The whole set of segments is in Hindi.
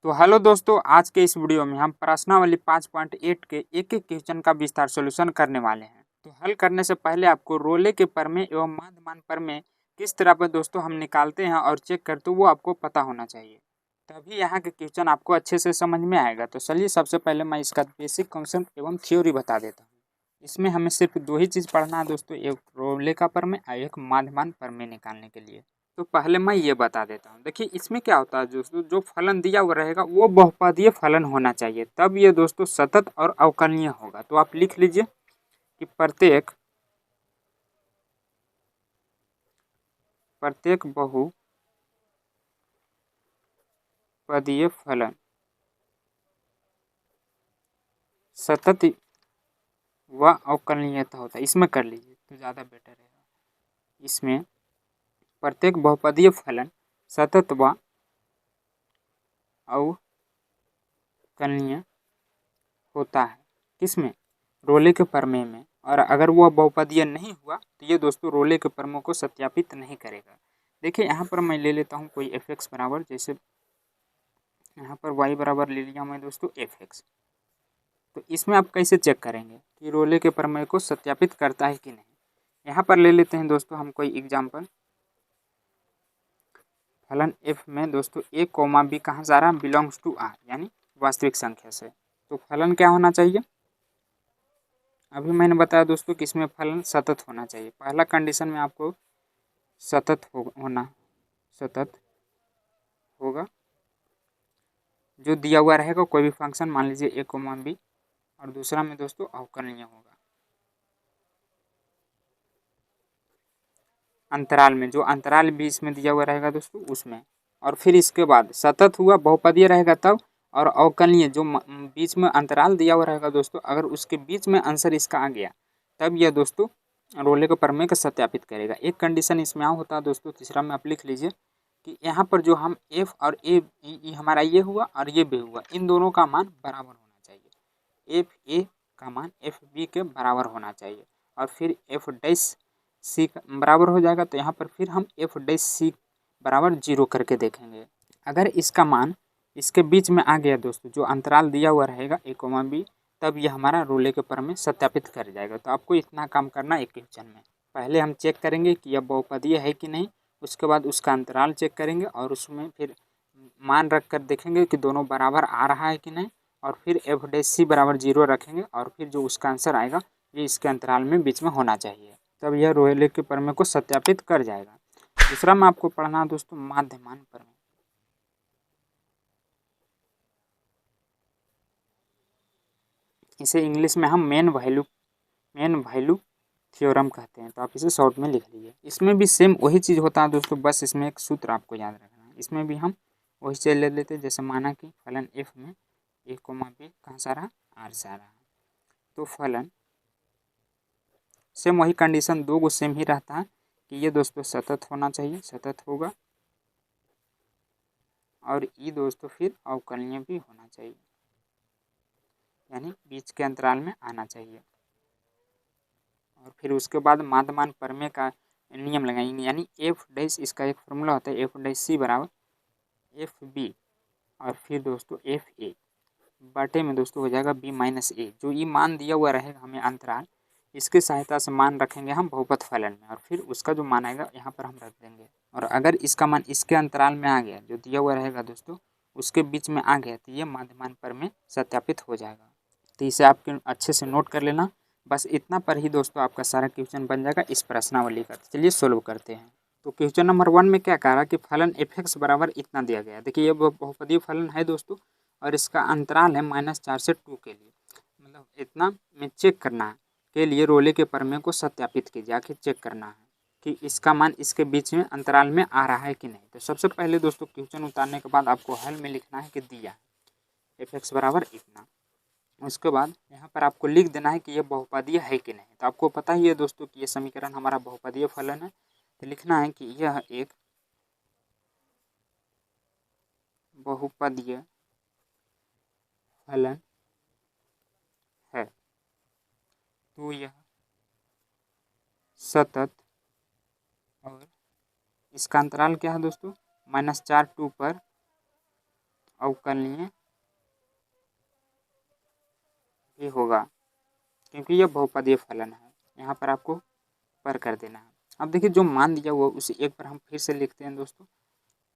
तो हेलो दोस्तों, आज के इस वीडियो में हम प्रश्नावली 5.8 के एक एक क्वेश्चन का विस्तार सॉल्यूशन करने वाले हैं। तो हल करने से पहले आपको रोले के प्रमेय एवं माध्यमान प्रमेय किस तरह पर दोस्तों हम निकालते हैं और चेक करते हैं वो आपको पता होना चाहिए, तभी यहाँ के क्वेश्चन आपको अच्छे से समझ में आएगा। तो चलिए सबसे पहले मैं इसका बेसिक कॉन्सेप्ट एवं थ्योरी बता देता हूँ। इसमें हमें सिर्फ दो ही चीज़ पढ़ना है दोस्तों, एक रोले का प्रमेय और एक माध्यमान प्रमेय निकालने के लिए। तो पहले मैं ये बता देता हूँ। देखिए इसमें क्या होता है दोस्तों, जो फलन दिया हुआ रहेगा वो बहुपदीय फलन होना चाहिए, तब ये दोस्तों सतत और अवकलनीय होगा। तो आप लिख लीजिए कि प्रत्येक बहुपदीय फलन सतत व अवकलनीयता होता है। इसमें कर लीजिए तो ज़्यादा बेटर रहेगा। इसमें प्रत्येक बहुपदीय फलन सतत व अवकलनीय होता है। किसमें? रोले के प्रमेय में। और अगर वह बहुपदीय नहीं हुआ तो ये दोस्तों रोले के प्रमेय को सत्यापित नहीं करेगा। देखिए यहाँ पर मैं ले लेता हूँ कोई f(x) बराबर, जैसे यहाँ पर y बराबर ले लिया मैं दोस्तों f(x). तो इसमें आप कैसे चेक करेंगे कि रोले के प्रमेय को सत्यापित करता है कि नहीं। यहाँ पर ले लेते हैं दोस्तों हम कोई एग्जाम्पल। फलन f में दोस्तों a, b कहाँ जा रहा है? बिलोंग्स टू r, यानी वास्तविक संख्या से। तो फलन क्या होना चाहिए? अभी मैंने बताया दोस्तों कि इसमें फलन सतत होना चाहिए। पहला कंडीशन में आपको सतत होगा। जो दिया हुआ रहेगा कोई भी फंक्शन, मान लीजिए a, b, और दूसरा में दोस्तों अवकलनीय होगा। अंतराल में, जो अंतराल भी इसमें दिया हुआ रहेगा दोस्तों उसमें। और फिर इसके बाद सतत हुआ, बहुपदीय रहेगा तब, और अवकलनीय जो बीच में अंतराल दिया हुआ रहेगा दोस्तों, अगर उसके बीच में आंसर इसका आ गया तब यह दोस्तों रोले के प्रमेय को सत्यापित करेगा। एक कंडीशन इसमें और होता है दोस्तों, तीसरा में आप लिख लीजिए कि यहाँ पर जो हम f और a हमारा ये हुआ और ये भी हुआ, इन दोनों का मान बराबर होना चाहिए। f a का मान f b के बराबर होना चाहिए। और फिर f डैश c बराबर हो जाएगा, तो यहाँ पर फिर हम f डैश c बराबर 0 करके देखेंगे। अगर इसका मान इसके बीच में आ गया दोस्तों, जो अंतराल दिया हुआ रहेगा a, b, तब यह हमारा रोले के प्रमेय सत्यापित कर जाएगा। तो आपको इतना काम करना एक क्वेश्चन में। पहले हम चेक करेंगे कि यह बहुपदीय है कि नहीं, उसके बाद उसका अंतराल चेक करेंगे और उसमें फिर मान रख कर देखेंगे कि दोनों बराबर आ रहा है कि नहीं, और फिर f डैश c बराबर 0 रखेंगे, और फिर जो उसका आंसर आएगा ये इसके अंतराल में बीच में होना चाहिए, तब यह रोले के प्रमेय को सत्यापित कर जाएगा। दूसरा में आपको पढ़ना है दोस्तों माध्यमान प्रमेय। इसे इंग्लिश में हम मेन वैल्यू थ्योरम कहते हैं। तो आप इसे शॉर्ट में लिख लीजिए। इसमें भी सेम वही चीज़ होता है दोस्तों, बस इसमें एक सूत्र आपको याद रखना है। इसमें भी हम वही चीज़ ले लेते हैं, जैसे माना कि फलन f में a, b कहाँ से आ रहा? r से आ रहा है। तो फलन सेम वही कंडीशन, दो गो सेम ही रहता है कि ये दोस्तों सतत होना चाहिए, सतत होगा, और ये दोस्तों फिर अवकलनीय भी होना चाहिए, यानी बीच के अंतराल में आना चाहिए। और फिर उसके बाद माध्यमान प्रमेय का नियम लगाएंगे, यानी f डैश, इसका एक फॉर्मूला होता है f डैश c बराबर f b, और फिर दोस्तों f a बटे में दोस्तों हो जाएगा b माइनस a। जो ये मान दिया हुआ रहेगा हमें अंतराल, इसकी सहायता से मान रखेंगे हम बहुपद फलन में, और फिर उसका जो मान आएगा यहाँ पर हम रख देंगे। और अगर इसका मान इसके अंतराल में आ गया, जो दिया हुआ रहेगा दोस्तों उसके बीच में आ गया, तो ये माध्यमान प्रमेय सत्यापित हो जाएगा। तो इसे आप अच्छे से नोट कर लेना। बस इतना पर ही दोस्तों आपका सारा क्वेश्चन बन जाएगा इस प्रश्नावली का। चलिए सोल्व करते हैं। तो क्वेश्चन नंबर 1 में क्या कह रहा है कि फलन f(x) बराबर इतना दिया गया है। देखिए ये बहुपदीय फलन है दोस्तों, और इसका अंतराल है -4 से 2 के लिए, मतलब इतना में चेक करना है के लिए रोले के प्रमेय को सत्यापित कीजिए। आखिर चेक करना है कि इसका मान इसके बीच में अंतराल में आ रहा है कि नहीं। तो सबसे पहले दोस्तों क्वेश्चन उतारने के बाद आपको हल में लिखना है कि दिया है f(x) बराबर इतना। उसके बाद यहाँ पर आपको लिख देना है कि यह बहुपदीय है कि नहीं। तो आपको पता ही है दोस्तों कि यह समीकरण हमारा बहुपदीय फलन है। तो लिखना है कि यह एक बहुपदीय फलन है, तो यह सतत, और इसका अंतराल क्या है दोस्तों? -4 2 पर अवकलनीय भी होगा, क्योंकि यह बहुपदीय फलन है। यहाँ पर आपको पर कर देना है। अब देखिए जो मान दिया हुआ उसे एक बार हम फिर से लिखते हैं दोस्तों,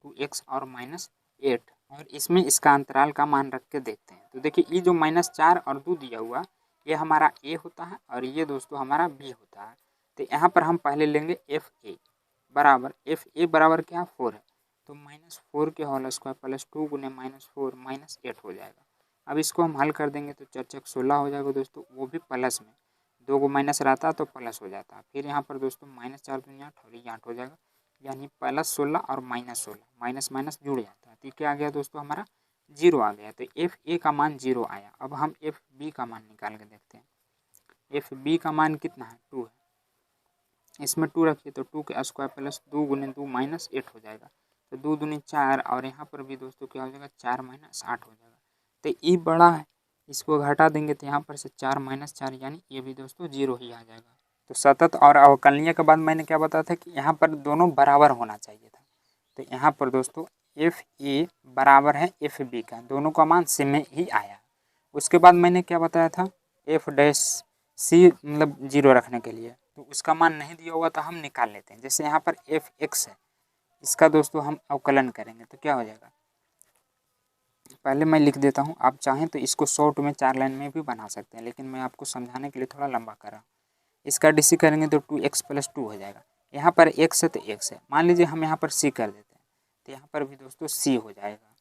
2x और -8, और इसमें इसका अंतराल का मान रख के देखते हैं। तो देखिए ये जो -4 और 2 दिया हुआ ये हमारा a होता है और ये दोस्तों हमारा b होता है। तो यहाँ पर हम पहले लेंगे fa बराबर क्या 4 है, तो -4 के होल स्क्वायर प्लस 2 गुने -4 -8 हो जाएगा। अब इसको हम हल कर देंगे तो 4 × 16 हो जाएगा दोस्तों, वो भी प्लस में, 2 को माइनस रहता तो प्लस हो जाता। फिर यहाँ पर दोस्तों -4 दूनी 8 और ये 8 हो जाएगा, यानी +16 और -16 माइनस माइनस जुड़ जाता है। तो क्या आ गया दोस्तों हमारा 0 आ गया। तो एफ ए का मान 0 आया। अब हम एफ बी का मान निकाल के देखते हैं। एफ बी का मान कितना है 2 है, इसमें 2 रखिए तो 2 के स्क्वायर प्लस 2 गुने 2 -8 हो जाएगा। तो 2 दूनी 4 और यहाँ पर भी दोस्तों क्या हो जाएगा 4 - 8 हो जाएगा। तो ई बड़ा है, इसको घटा देंगे तो यहाँ पर से 4 - 4 यानी ये भी दोस्तों 0 ही आ जाएगा। तो सतत और अवकलनीय के बाद मैंने क्या बताया था कि यहाँ पर दोनों बराबर होना चाहिए था। तो यहाँ पर दोस्तों एफ ए बराबर है एफ बी का, दोनों का मान सेम ही आया। उसके बाद मैंने क्या बताया था एफ डैश सी मतलब 0 रखने के लिए, तो उसका मान नहीं दिया हुआ तो हम निकाल लेते हैं। जैसे यहाँ पर एफ एक्स है, इसका दोस्तों हम अवकलन करेंगे तो क्या हो जाएगा, पहले मैं लिख देता हूँ, आप चाहें तो इसको शॉर्ट में 4 लाइन में भी बना सकते हैं, लेकिन मैं आपको समझाने के लिए थोड़ा लंबा कर रहा हूँ। इसका डीसी करेंगे तो 2x + 2 हो जाएगा। यहाँ पर x है तो x है, मान लीजिए हम यहाँ पर c कर देते हैं तो यहाँ पर भी दोस्तों c हो जाएगा।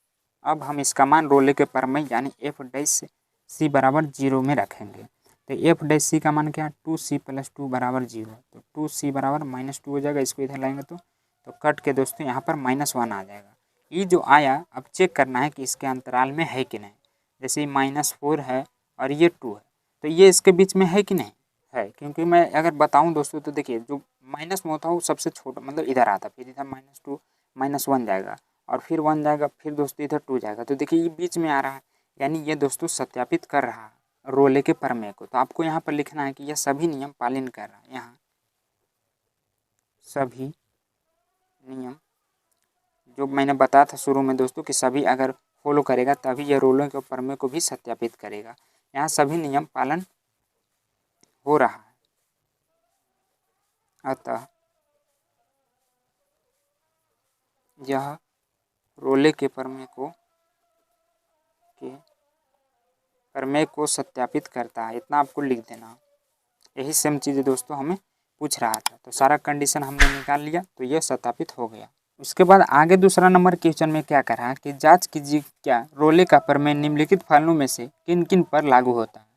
अब हम इसका मान रोले के परमेय यानी एफ डैश सी बराबर 0 में रखेंगे। तो एफ डैश सी का मान क्या है 2c + 2 बराबर 0, तो 2c बराबर -2 हो जाएगा। इसको इधर लाएंगे तो कट के दोस्तों यहाँ पर -1 आ जाएगा। ये जो आया अब चेक करना है कि इसके अंतराल में है कि नहीं। जैसे -4 है और ये 2 है, तो ये इसके बीच में है कि नहीं है, क्योंकि मैं अगर बताऊं दोस्तों तो देखिए जो माइनस में होता है वो सबसे छोटा मतलब इधर आता, फिर इधर -2 -1 जाएगा और फिर 1 जाएगा, फिर दोस्तों इधर 2 जाएगा। तो देखिए ये बीच में आ रहा है, यानी ये दोस्तों सत्यापित कर रहा है रोले के प्रमेय को। तो आपको यहाँ पर लिखना है कि यह सभी नियम पालन कर रहा है। यहाँ सभी नियम जो मैंने बताया था शुरू में दोस्तों कि सभी अगर फॉलो करेगा तभी यह रोलों के प्रमेय को भी सत्यापित करेगा। यहाँ सभी नियम पालन हो रहा है, अतः यह रोले के प्रमेय को सत्यापित करता है। इतना आपको लिख देना। यही सेम चीज़ दोस्तों हमें पूछ रहा था, तो सारा कंडीशन हमने निकाल लिया तो यह सत्यापित हो गया। उसके बाद आगे दूसरा नंबर क्वेश्चन में क्या कर रहा है कि जांच कीजिए क्या रोले का प्रमेय निम्नलिखित फलनों में से किन किन पर लागू होता है।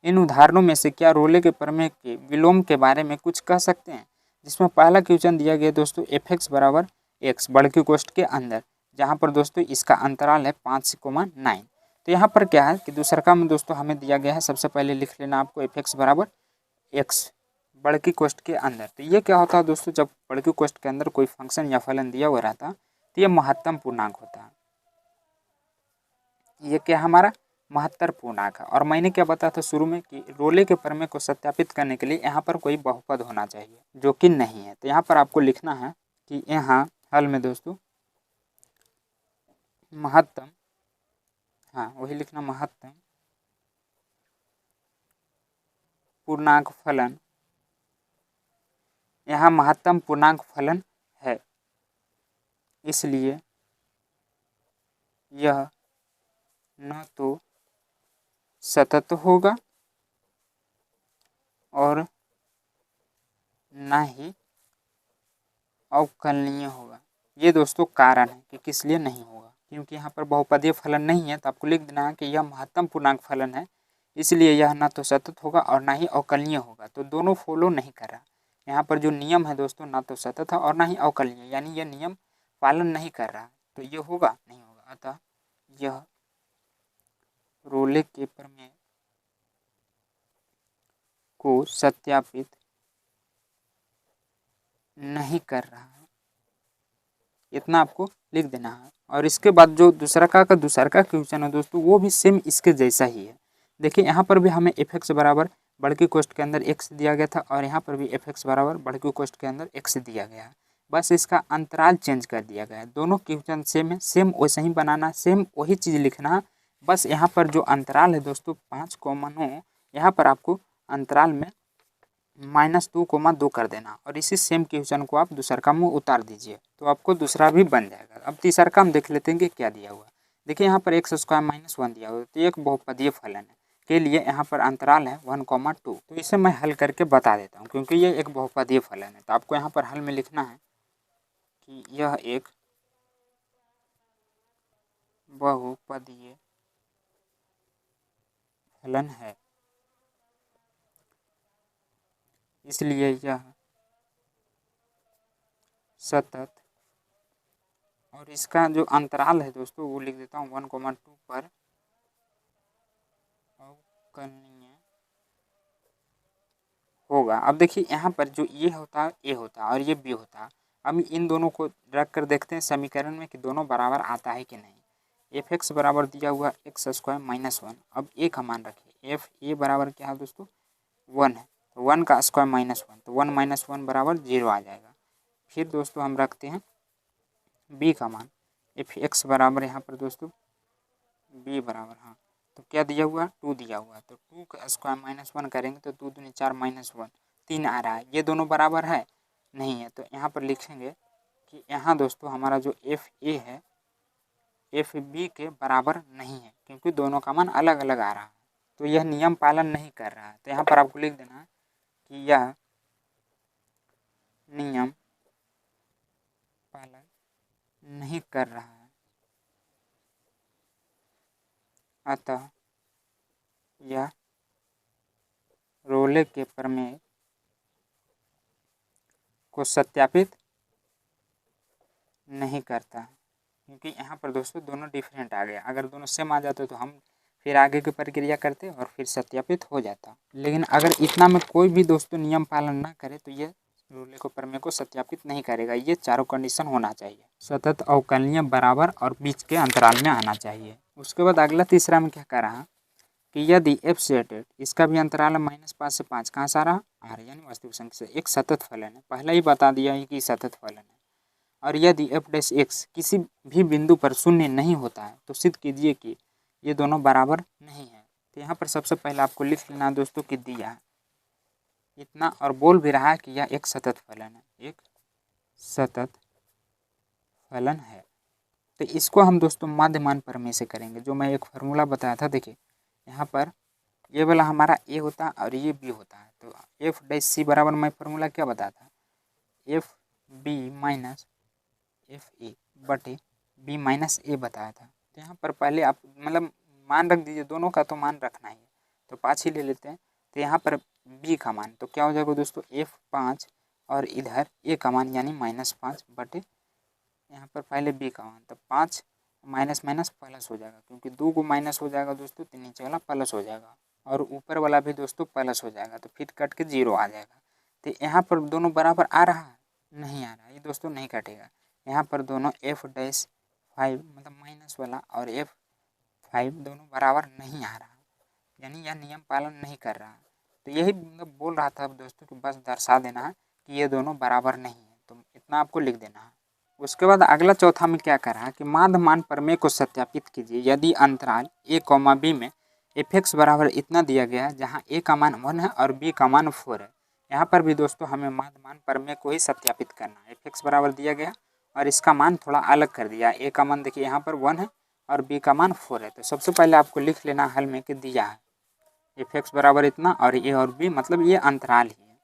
इन उदाहरणों में से क्या रोले के प्रमेय के विलोम के बारे में कुछ कह सकते हैं। जिसमें पहला क्वेश्चन दिया गया दोस्तों f(x) बराबर x बढ़के कोष्ठ के अंदर, जहाँ पर दोस्तों इसका अंतराल है 5,9। तो यहाँ पर क्या है कि दूसरा में दोस्तों हमें दिया गया है, सबसे पहले लिख लेना आपको f(x) बराबर x बढ़की कोष्ठ के अंदर। तो ये क्या होता है दोस्तों, जब बढ़की कोष्ठ के अंदर कोई फंक्शन या फलन दिया हुआ रहता तो ये महत्तम पूर्णांक होता है। ये क्या हमारा महत्तर पूर्णांक है। और मैंने क्या बताया था शुरू में कि रोले के प्रमेय को सत्यापित करने के लिए यहाँ पर कोई बहुपद होना चाहिए, जो कि नहीं है। तो यहाँ पर आपको लिखना है कि यहाँ हल में दोस्तों महत्तम, हाँ वही लिखना, महत्तम पूर्णांक फलन, यहाँ महत्तम पूर्णांक फलन है, इसलिए यह न तो सतत होगा और न ही अवकलनीय होगा। ये दोस्तों कारण है कि किस लिए नहीं होगा, क्योंकि यहाँ पर बहुपदीय फलन नहीं है। तो आपको लिख देना है कि यह महत्तम पूर्णांक फलन है, इसलिए यह ना तो सतत होगा और ना ही अवकलनीय होगा। तो दोनों फॉलो नहीं कर रहा। यहाँ पर जो नियम है दोस्तों ना तो सतत है और ना ही अवकलनीय, यानी यह नियम पालन नहीं कर रहा, तो ये होगा नहीं होगा। अतः यह रोले के प्रमेय को सत्यापित नहीं कर रहा है, इतना आपको लिख देना है। और इसके बाद जो दूसरा का क्वेश्चन है दोस्तों वो भी सेम इसके जैसा ही है। देखिए यहाँ पर भी हमें f(x) बराबर बढ़की कोष्ठ के अंदर x दिया गया था और यहाँ पर भी f(x) बराबर बढ़की कोष्ठ के अंदर x दिया गया है। बस इसका अंतराल चेंज कर दिया गया है। दोनों क्वेश्चन सेम है, सेम वैसे ही बनाना, सेम वही चीज़ लिखना। बस यहाँ पर जो अंतराल है दोस्तों 5,9, यहाँ पर आपको अंतराल में -2,2 कर देना और इसी सेम क्वेश्चन को आप दूसरा में उतार दीजिए तो आपको दूसरा भी बन जाएगा। अब तीसरा हम देख लेते हैं कि क्या दिया हुआ है। देखिए यहाँ पर x² -1 दिया हुआ है, तो एक बहुपदीय फलन है के लिए यहाँ पर अंतराल है 1,2। तो इसे मैं हल करके बता देता हूँ क्योंकि ये एक बहुपदीय फलन है। तो आपको यहाँ पर हल में लिखना है कि यह एक बहुपदीय फलन है, इसलिए यह सतत, और इसका जो अंतराल है दोस्तों वो लिख देता हूँ 1,2 पर अवकलनीय होगा। अब देखिए यहाँ पर जो ये होता है ए होता है और ये बी होता है। अब इन दोनों को रख कर देखते हैं समीकरण में कि दोनों बराबर आता है कि नहीं। f(x) बराबर दिया हुआ x² -1। अब ए का मान रखिए, f ए बराबर क्या है दोस्तों 1 है, तो 1 का स्क्वायर -1, तो 1 - 1 बराबर 0 आ जाएगा। फिर दोस्तों हम रखते हैं b का मान, f(x) बराबर यहाँ पर दोस्तों b बराबर, हाँ तो क्या दिया हुआ 2 दिया हुआ, तो 2 का स्क्वायर -1 करेंगे तो 2 दूनी 4 -1 3 आ रहा है। ये दोनों बराबर है नहीं है, तो यहाँ पर लिखेंगे कि यहाँ दोस्तों हमारा जो एफ ए है एफ बी के बराबर नहीं है क्योंकि दोनों का मान अलग अलग आ रहा है, तो यह नियम पालन नहीं कर रहा है। तो यहाँ पर आपको लिख देना है कि यह नियम पालन नहीं कर रहा है, अतः यह रोले के प्रमेय को सत्यापित नहीं करता, क्योंकि यहाँ पर दोस्तों दोनों डिफरेंट आ गया। अगर दोनों सेम आ जाते तो हम फिर आगे की प्रक्रिया करते और फिर सत्यापित हो जाता। लेकिन अगर इतना में कोई भी दोस्तों नियम पालन ना करे तो ये रोले को प्रमेय को सत्यापित नहीं करेगा। ये चारों कंडीशन होना चाहिए, सतत, अवकलनीय, बराबर और बीच के अंतराल में आना चाहिए। उसके बाद अगला तीसरा में क्या कर रहा कि यदि f सेटेड, इसका भी अंतराल है -5 से 5, कहाँ से आ रहा आ रहा, यानी वास्तविक संख्या से एक सतत फलन है। पहले ही बता दिया है कि सतत फलन है। और यदि f' किसी भी बिंदु पर शून्य नहीं होता है तो सिद्ध कीजिए कि ये दोनों बराबर नहीं है। तो यहाँ पर सबसे पहले आपको लिख लेना दोस्तों कि दिया है इतना और बोल भी रहा है कि यह एक सतत फलन है, एक सतत फलन है। तो इसको हम दोस्तों माध्यमान प्रमेय से करेंगे, जो मैं एक फार्मूला बताया था। देखिए यहाँ पर ये वाला हमारा ए होता है और ये बी होता है, तो f' बराबर मैं फार्मूला क्या बताया था, F B minus F A बटे बी माइनस ए बताया था। तो यहाँ पर पहले आप मतलब मान रख दीजिए, दोनों का तो मान रखना ही है, तो 5 ही ले लेते हैं। तो यहाँ पर बी का मान तो क्या हो जाएगा दोस्तों f5 और इधर ए का मान यानी -5 बटे यहाँ पर पहले बी का मान, तो 5 माइनस माइनस प्लस हो जाएगा, क्योंकि 2 को माइनस हो जाएगा दोस्तों तो नीचे वाला प्लस हो जाएगा और ऊपर वाला भी दोस्तों प्लस हो जाएगा, तो फिर कट के 0 आ जाएगा। तो यहाँ पर दोनों बराबर आ रहा है नहीं आ रहा, ये दोस्तों नहीं कटेगा। यहाँ पर दोनों f' 5 मतलब माइनस वाला और f5 दोनों बराबर नहीं आ रहा, यानी यह नियम पालन नहीं कर रहा। तो यही मतलब बोल रहा था दोस्तों कि बस दर्शा देना है कि ये दोनों बराबर नहीं है, तो इतना आपको लिख देना है। उसके बाद अगला चौथा में क्या कर रहा है कि माध्यमान प्रमेय को सत्यापित कीजिए यदि अंतराल a, b में f(x) बराबर इतना दिया गया है जहाँ a का मान 1 है और b का मान 4 है। यहाँ पर भी दोस्तों हमें माध्यमान प्रमेय को ही सत्यापित करना है। f(x) बराबर दिया गया और इसका मान थोड़ा अलग कर दिया। a का मान देखिए यहाँ पर 1 है और b का मान 4 है। तो सबसे पहले आपको लिख लेना हल में कि दिया है f(x) बराबर इतना और a और b मतलब ये अंतराल ही है।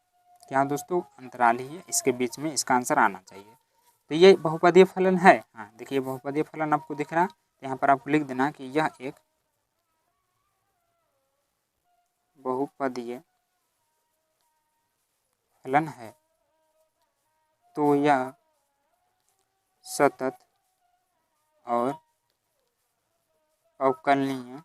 क्या दोस्तों अंतराल ही है, इसके बीच में इसका आंसर आना चाहिए। तो ये बहुपदीय फलन है। हाँ देखिए बहुपदीय फलन आपको दिख रहा है, तो यहाँ पर आपको लिख देना कि यह एक बहुपदीय फलन है, तो यह सतत और अवकलनीय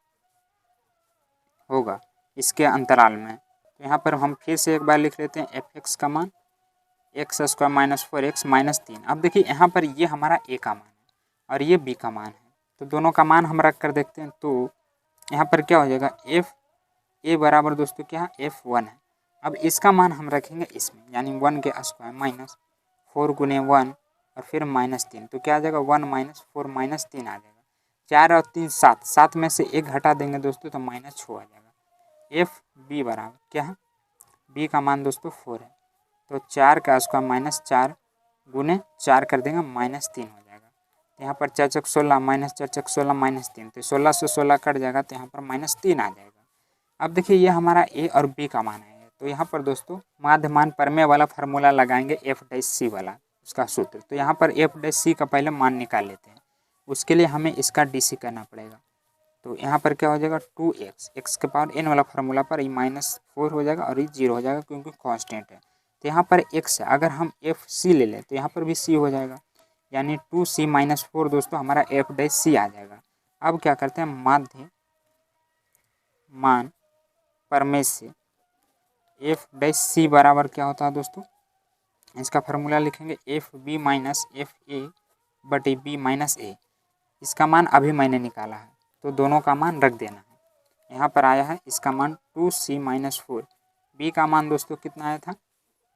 होगा इसके अंतराल में। तो यहाँ पर हम फिर से एक बार लिख लेते हैं f(x) का मान x² - 4x - 3। अब देखिए यहाँ पर ये हमारा a का मान है और ये b का मान है, तो दोनों का मान हम रख कर देखते हैं। तो यहाँ पर क्या हो जाएगा f a बराबर दोस्तों क्या है f1 है। अब इसका मान हम रखेंगे इसमें यानी 1 के स्क्वायर 4 गुने 1 और फिर -3, तो क्या आ जाएगा 1 - 4 -3 आ जाएगा। 4 और 3 7, 7 में से 1 हटा देंगे दोस्तों तो -6 आ जाएगा। एफ बी बराबर क्या है, बी का मान दोस्तों 4 है, तो 4 का स्क्वायर -4 गुने 4 कर देंगे -3 हो जाएगा। यहाँ पर 4 चौक 16 -4 चौक 16 -3, तो 16 से 16 कट जाएगा तो यहाँ पर -3 आ जाएगा। अब देखिए ये हमारा ए और बी का मान है, तो यहाँ पर दोस्तों माध्य मान प्रमेय वाला फार्मूला लगाएंगे F' वाला उसका सूत्र। तो यहाँ पर F' का पहले मान निकाल लेते हैं, उसके लिए हमें इसका DC करना पड़ेगा। तो यहाँ पर क्या हो जाएगा 2x, x के पावर n वाला फार्मूला पर ये -4 हो जाएगा और ये 0 हो जाएगा क्योंकि कांस्टेंट है। तो यहाँ पर x है, अगर हम FC ले लें तो यहाँ पर भी c हो जाएगा, यानी 2c - 4 दोस्तों हमारा F' आ जाएगा। अब क्या करते हैं, माध्य मान प्रमेय से F' बराबर क्या होता है दोस्तों, इसका फार्मूला लिखेंगे FB - FA/B - A। इसका मान अभी मैंने निकाला है तो दोनों का मान रख देना है। यहाँ पर आया है इसका मान 2c - 4, बी का मान दोस्तों कितना आया था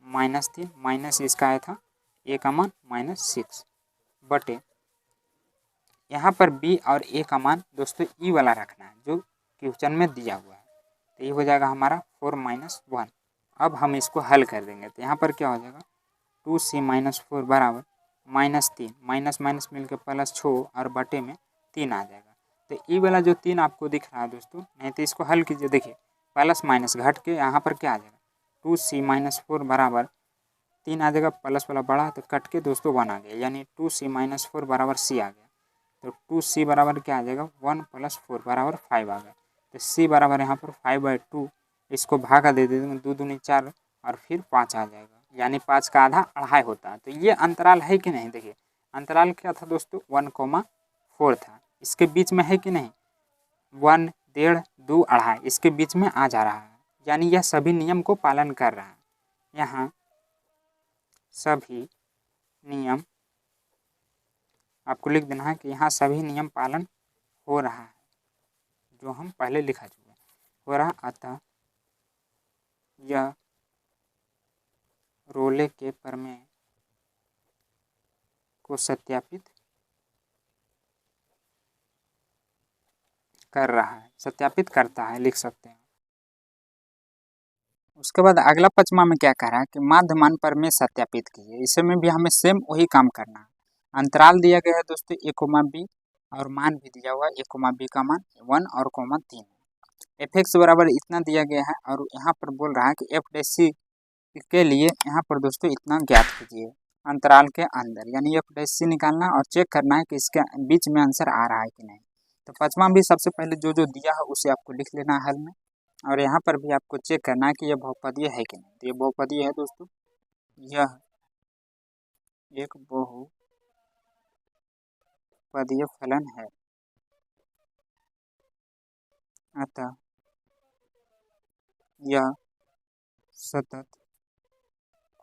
-3, माइनस इसका आया था ए का मान -6 बटे यहाँ पर बी और ए का मान दोस्तों ई वाला रखना है जो क्वेश्चन में दिया हुआ है। तो ये हो जाएगा हमारा 4 - 1। अब हम इसको हल कर देंगे तो यहाँ पर क्या हो जाएगा 2c - 4 बराबर -3, माइनस माइनस मिलकर +6 और बटे में 3 आ जाएगा। तो ई वाला जो 3 आपको दिख रहा है दोस्तों, नहीं तो इसको हल कीजिए, देखिए प्लस माइनस घट के यहाँ पर क्या आ जाएगा 2c - 4 बराबर 3 आ जाएगा, प्लस वाला बड़ा तो कट के दोस्तों 1 आ गया, यानी 2c - 4 बराबर c आ गया। तो 2c बराबर क्या आ जाएगा 1 + 4 बराबर 5 आ गया। तो c बराबर यहाँ पर 5/2, इसको भागा दे देंगे 2 दूनी 4 और फिर 5 आ जाएगा, यानी 5 का आधा 2.5 होता है। तो ये अंतराल है कि नहीं, देखिए अंतराल क्या था दोस्तों 1,4 था, इसके बीच में है कि नहीं 1, 1.5, 2, 2.5 इसके बीच में आ जा रहा है, यानी यह सभी नियम को पालन कर रहा है। यहाँ सभी नियम आपको लिख देना है कि यहाँ सभी नियम पालन हो रहा है, जो हम पहले लिखा चुके हो रहा, अतः यह रोले के प्रमेय को सत्यापित कर रहा है, सत्यापित करता है लिख सकते हैं। उसके बाद अगला पचमा में क्या कह रहा है कि माध्य मान प्रमेय सत्यापित कीजिए। इसमें भी हमें सेम वही काम करना है। अंतराल दिया गया है दोस्तों a, b और मान भी दिया हुआ है a, b का मान 1 और 3 है। f(x) बराबर इतना दिया गया है और यहाँ पर बोल रहा है कि f' के लिए यहाँ पर दोस्तों इतना ज्ञात कीजिए अंतराल के अंदर, यानी f' निकालना और चेक करना है कि इसके बीच में आंसर आ रहा है कि नहीं। तो पचमा भी सबसे पहले जो जो दिया है उसे आपको लिख लेना है हल में, और यहाँ पर भी आपको चेक करना है कि यह बहुपदीय है कि नहीं। तो ये बहुपदीय है दोस्तों, यह एक बहुपदीय फलन है, अतः यह सतत,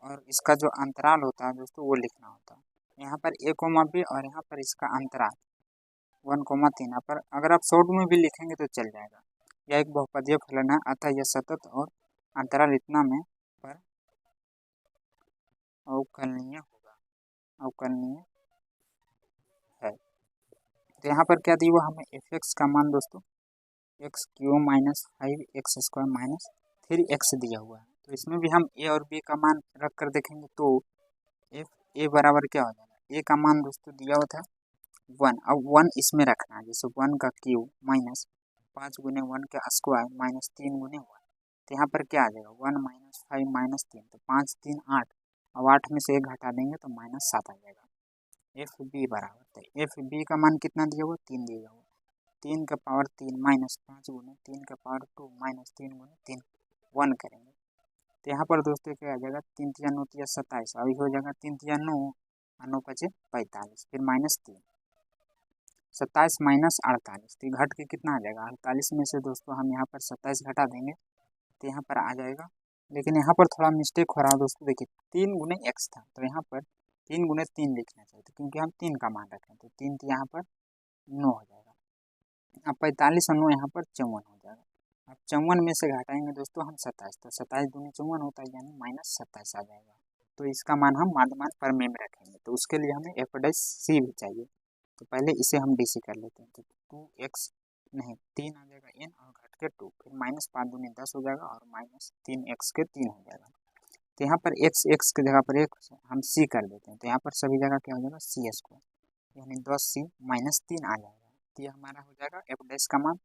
और इसका जो अंतराल होता है दोस्तों वो लिखना होता है। यहाँ पर a, b और यहाँ पर इसका अंतराल 1,3 पर अगर आप शॉर्ट में भी लिखेंगे तो चल जाएगा। यह एक बहुपदीय फलन है, अतः यह सतत और अंतराल इतना में पर अवकलनीय होगा, अवकलनीय है। तो यहाँ पर क्या दिया हुआ हमें f(x) का मान दोस्तों x³ - 5x² - 3x दिया हुआ है। तो इसमें भी हम a और b का मान रख कर देखेंगे तो f(a) बराबर क्या हो जाएगा, a का मान दोस्तों दिया हुआ था 1, अब 1 इसमें रखना है, जैसे 1 का क्यूब माइनस 5 गुने 1 का स्क्वायर माइनस 3 गुने 1। तो यहाँ पर क्या आ जाएगा 1 - 5 - 3, तो 5 3 8, अब 8 में से 1 घटा देंगे तो -7 आ जाएगा। FB बराबर, तो FB का मान कितना दिया हुआ 3 दिया हुआ, 3 का पावर 3 माइनस 5 गुने 3 का पावर 2 माइनस 3 गुने 3 1 करेंगे। तो यहाँ पर दोस्तों क्या आ जाएगा 3 × 9 = 27, अभी हो जाएगा 3 × 9 और 9 × 5 = 45, फिर -3 27 - 48, तो घट के कितना आ जाएगा 48 में से दोस्तों हम यहाँ पर 27 घटा देंगे तो यहाँ पर आ जाएगा। लेकिन यहाँ पर थोड़ा मिस्टेक हो रहा है दोस्तों, देखिए 3 गुने x था तो यहाँ पर 3 गुने 3 लिखना चाहिए था, क्योंकि हम 3 का मान रखें तो 3 तो यहाँ पर 9 हो जाएगा। अब 45 और 9 यहाँ पर 54 हो जाएगा। अब 54 में से घटाएंगे दोस्तों हम 27, तो 27 दूनी 54 होता है, यानी -27 आ जाएगा। तो इसका मान हम माध्यमान प्रमेय में रखेंगे। तो उसके लिए हमें एफ डैश सी भी चाहिए। तो पहले इसे हम डी सी कर लेते हैं। तो 2x नहीं 3 आ जाएगा n और घट के 2, फिर -5 दूनी 10 हो जाएगा और -3x के 3 हो जाएगा। तो यहाँ पर x की जगह पर एक हम c कर देते हैं। तो यहाँ पर सभी जगह क्या हो जाएगा सी स्क्वायर, यानी 10c -3 आ जाएगा। तो ये हमारा हो जाएगा एफ डैश का मान।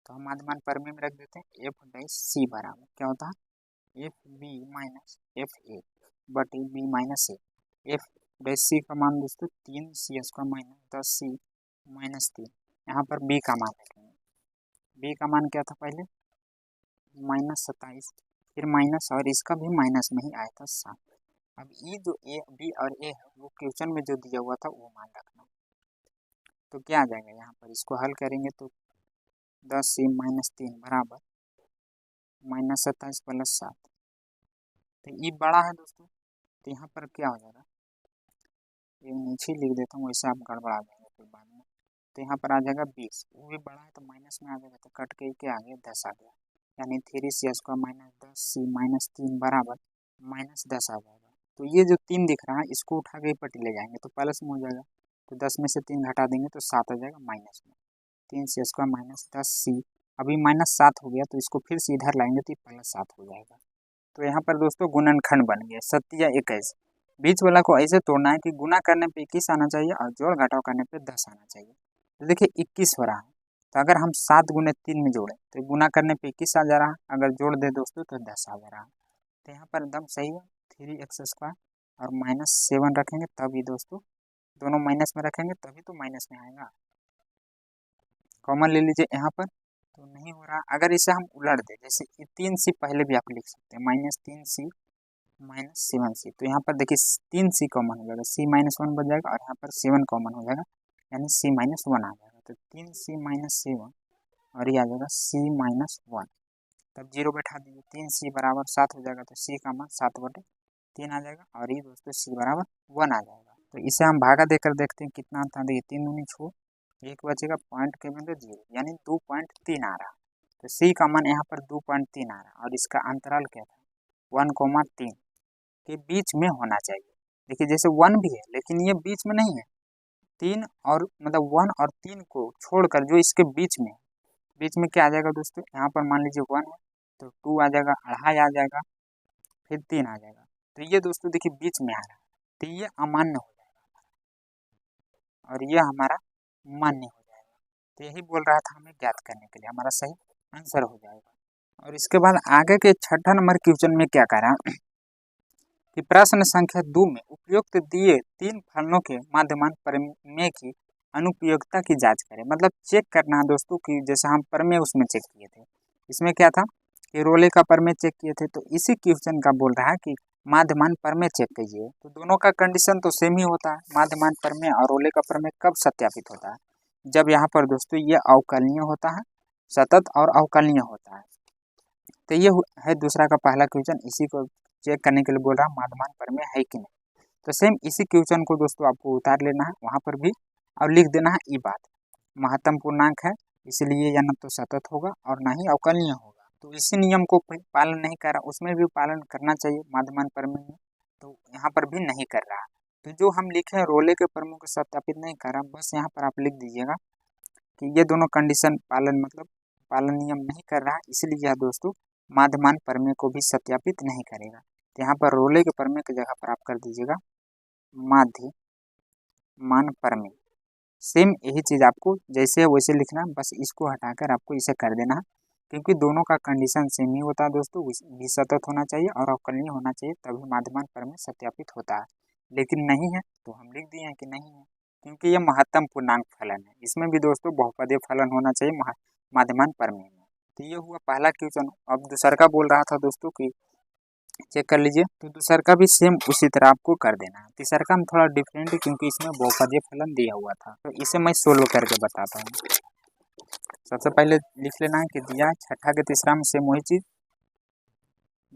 तो हम माध्यमान प्रमेय में रख देते हैं एफ डैश सी बराबर क्या होता है F B minus F A बटे B minus A. F dash C का मान दोस्तों 3c स्क्वायर -10c -3। यहाँ पर बी का मान रखेंगे। बी का मान क्या था पहले -27, फिर माइनस और इसका भी माइनस में ही आया था 7। अब ये जो ए बी और ए है वो क्वेश्चन में जो दिया हुआ था वो मान रखना। तो क्या आ जाएगा यहाँ पर इसको हल करेंगे तो 10c -3 बराबर -27 + 7। तो ये बड़ा है दोस्तों, तो यहाँ पर क्या हो जाएगा ये नीचे लिख देता हूँ, वैसे आप गड़बड़ा जाएंगे फिर बाद में। तो यहाँ पर आ जाएगा 20, वो भी बड़ा है तो माइनस में आ जाएगा। तो कट के क्या आ गया 10 आ गया, यानी 3c स्क्वायर -10c -3 बराबर -10 आ जाएगा। तो ये जो 3 दिख रहा है इसको उठा के पट्टी ले जाएंगे तो प्लस में हो जाएगा। तो 10 में से 3 घटा देंगे तो 7 आ जाएगा माइनस में। 3c स्क्वायर -10c अभी -7 हो गया, तो इसको फिर से इधर लाएंगे तो +7 हो जाएगा। तो यहाँ पर दोस्तों गुणनखंड बन गया 7 या 21। बीच वाला को ऐसे तोड़ना है कि गुना करने पे 21 आना चाहिए और जोड़ घटाव करने पे 10 आना चाहिए। तो देखिए 21 हो रहा है, तो अगर हम 7 × 3 में जोड़ें तो गुना करने पे 21 आ जा रहा है, अगर जोड़ दे दोस्तों तो 10 आ जा रहा है। तो यहाँ पर एकदम सही है 3x² और -7 रखेंगे तभी दोस्तों, दोनों माइनस में रखेंगे तभी तो माइनस में आएगा। कॉमन ले लीजिए यहाँ पर, तो नहीं हो रहा। अगर इसे हम उलट दें जैसे 3c पहले भी आप लिख सकते हैं -3c -7c, तो यहाँ पर देखिए 3c कॉमन हो जाएगा, c -1 बच जाएगा और यहाँ पर 7 कॉमन हो जाएगा, यानी c -1 आ जाएगा। तो 3c -7 और ये आ जाएगा c -1। तब 0 बैठा दीजिए, 3c बराबर 7 हो जाएगा, तो c का मान 7/3 आ जाएगा और ये दोस्तों c बराबर 1 आ जाएगा। तो इसे हम भागा देकर देखते हैं कितना आता है। देखिए 3 दूनी 6, एक बचेगा पॉइंट के बिंदु 0, यानी 2.3 आ रहा। तो c का मान यहाँ पर 2.3 आ रहा और इसका अंतराल क्या था 1,3 के बीच में होना चाहिए। देखिए जैसे 1 भी है लेकिन ये बीच में नहीं है, 3 और मतलब 1 और 3 को छोड़कर जो इसके बीच में क्या आ जाएगा दोस्तों, यहाँ पर मान लीजिए 1 है तो 2 आ जाएगा, 2.5 आ जाएगा, फिर 3 आ जाएगा। तो ये दोस्तों देखिए बीच में आ रहा है, तो ये अमान्य हो जाएगा और ये हमारा मान्य हो जाएगा। तो यही बोल रहा था हमें ज्ञात करने के लिए, हमारा सही आंसर हो जाएगा। और इसके बाद आगे के 6ठा नंबर क्वेश्चन में क्या कह रहा है कि प्रश्न संख्या 2 में उपयुक्त दिए 3 फलनों के माध्यमान प्रमेय की अनुपयोगिता की जांच करें। मतलब चेक करना है दोस्तों कि जैसे हम प्रमेय उसमें चेक किए थे, इसमें क्या था कि रोले का प्रमेय चेक किए थे, तो इसी क्वेश्चन का बोल रहा है कि माध्यमान प्रमेय चेक कीजिए। तो दोनों का कंडीशन तो सेम ही होता है, माध्यमान प्रमेय और रोले का प्रमेय कब सत्यापित होता है, जब यहाँ पर दोस्तों ये अवकलनीय होता है, सतत और अवकलनीय होता है। तो ये है दूसरा का पहला क्वेश्चन, इसी को चेक करने के लिए बोल रहा हूँ माध्यमान प्रमेय है कि नहीं। तो सेम इसी क्वेश्चन को दोस्तों आपको उतार लेना है वहाँ पर भी और लिख देना है ये बात, महत्तम पूर्णांक है इसलिए या न तो सतत होगा और ना ही अवकलनीय होगा। तो इसी नियम को पालन नहीं कर रहा, उसमें भी पालन करना चाहिए माध्यमान प्रमेय में, तो यहाँ पर भी नहीं कर रहा। तो जो हम लिखे हैं रोले के प्रमेय को सत्यापित नहीं कर रहा, बस यहाँ पर आप लिख दीजिएगा कि ये दोनों कंडीशन पालन मतलब पालन नियम नहीं कर रहा, इसलिए यह दोस्तों माध्यमान प्रमेय को भी सत्यापित नहीं करेगा। तो यहाँ पर रोले के प्रमेय की जगह पर आप कर दीजिएगा माध्यमान प्रमेय। सेम यही चीज़ आपको जैसे है वैसे लिखना, बस इसको हटाकर आपको इसे कर देना है, क्योंकि दोनों का कंडीशन सेम ही होता है दोस्तों, भी सतत होना चाहिए और अवकलनीय होना चाहिए तभी माध्यमान प्रमेय सत्यापित होता है। लेकिन नहीं है तो हम लिख दिए हैं कि नहीं है, क्योंकि ये महत्तम पूर्णांक फलन है, इसमें भी दोस्तों बहुपदीय फलन होना चाहिए माध्यमान प्रमेय में। तो ये हुआ पहला क्वेश्चन। अब दूसरा का बोल रहा था दोस्तों कि चेक कर लीजिए, तो दूसरा का भी सेम उसी तरह आपको कर देना है। तीसरा का हम थोड़ा डिफरेंट है क्योंकि इसमें बहुपदीय फलन दिया हुआ था, तो इसे मैं सोल्व करके बताता हूँ। सबसे पहले लिख लेना है कि दिया 6ठा के तीसरा में सेम वही चीज,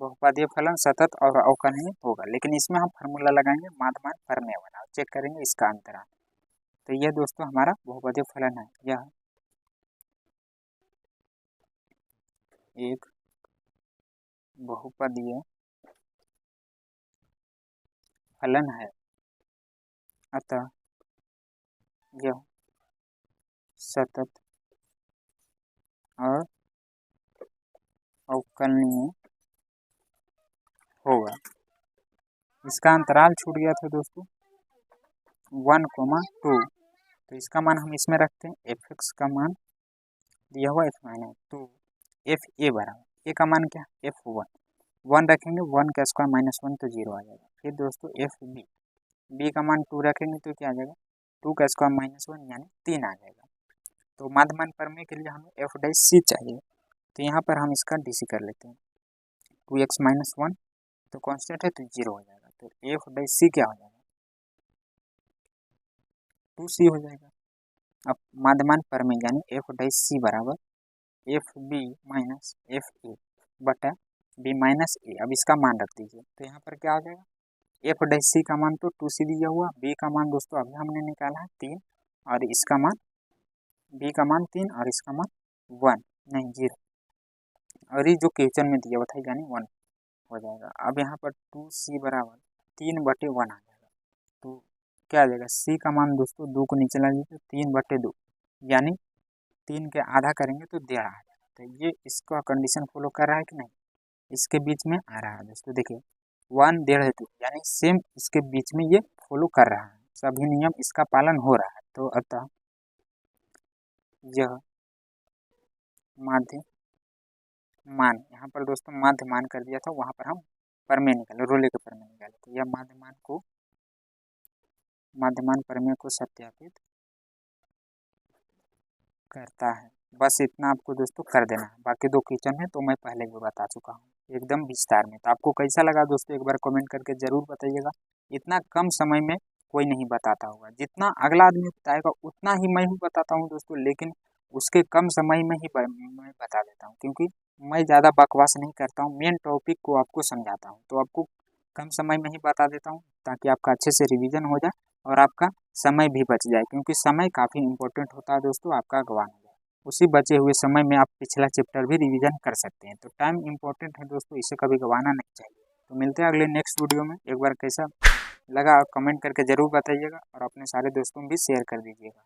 बहुपदीय फलन सतत और अवकलनीय होगा, लेकिन इसमें हम फार्मूला लगाएंगे माध्यमान प्रमेय वाला, चेक करेंगे इसका अंतराल। तो यह दोस्तों हमारा बहुपदीय फलन है, यह एक बहुपदीय फलन है, अतः यह सतत और अवकलनीय होगा। इसका अंतराल छूट गया था दोस्तों 1,2, तो इसका मान हम इसमें रखते हैं। एफ एक्स का मान दिया हुआ एफ माइनस 2 एफ ए बराबर ए का मान क्या एफ 1 रखेंगे, 1 का स्क्वायर -1 तो 0 आ जाएगा। फिर दोस्तों एफ बी का मान 2 रखेंगे तो क्या आ जाएगा 2 का स्क्वायर -1 यानी 3 आ जाएगा। तो माध्यमान प्रमेय के लिए हमें एफ डैश सी चाहिए, तो यहाँ पर हम इसका डी सी कर लेते हैं। 2x - 1 तो कांस्टेंट है तो 0 हो जाएगा, तो एफ डैश सी क्या हो जाएगा 2c हो जाएगा। अब माध्यमान प्रमेय यानी एफ डैश सी बराबर F B minus F A बटा बी माइनस ए। अब इसका मान रख दीजिए, तो यहाँ पर क्या हो जाएगा एफ डैश सी का मान तो 2c दिया हुआ, बी का मान दोस्तों अभी हमने निकाला है 3 और इसका मान बी का मान 3 और इसका मान 1 नहीं 0, और ये जो क्वेश्चन में दिया हुआ था यानी 1 हो जाएगा। अब यहाँ पर 2c बराबर 3/1 आ जाएगा, तो क्या आ जाएगा c का मान दोस्तों 2 को नीचे ला लीजिए 3/2 यानी 3 के आधा करेंगे तो 1.5 आ जाएगा। तो ये इसका कंडीशन फॉलो कर रहा है कि नहीं, इसके बीच में आ रहा है दोस्तों। देखिए 1 1.5 यानी सेम इसके बीच में ये फॉलो कर रहा है, सभी नियम इसका पालन हो रहा है। तो अतः यह माध्य मान, यहाँ पर दोस्तों माध्य मान कर दिया था, वहाँ पर हम प्रमेय निकाले, रोले के प्रमेय निकाले, तो यह माध्यमान प्रमेय को सत्यापित करता है। बस इतना आपको दोस्तों कर देना है, बाकी 2 क्वेश्चन है तो मैं पहले भी बता चुका हूँ एकदम विस्तार में। तो आपको कैसा लगा दोस्तों एक बार कमेंट करके ज़रूर बताइएगा। इतना कम समय में कोई नहीं बताता होगा, जितना अगला आदमी बताएगा उतना ही मैं भी बताता हूँ दोस्तों, लेकिन उसके कम समय में ही मैं बता देता हूँ, क्योंकि मैं ज़्यादा बकवास नहीं करता हूँ, मेन टॉपिक को आपको समझाता हूँ। तो आपको कम समय में ही बता देता हूँ ताकि आपका अच्छे से रिवीजन हो जाए और आपका समय भी बच जाए, क्योंकि समय काफ़ी इंपॉर्टेंट होता है दोस्तों, आपका गंवा ना जाए। उसी बचे हुए समय में आप पिछला चैप्टर भी रिवीजन कर सकते हैं। तो टाइम इंपॉर्टेंट है दोस्तों, इसे कभी गंवाना नहीं चाहिए। तो मिलते हैं अगले नेक्स्ट वीडियो में। एक बार कैसा लगा कमेंट करके ज़रूर बताइएगा और अपने सारे दोस्तों में भी शेयर कर दीजिएगा।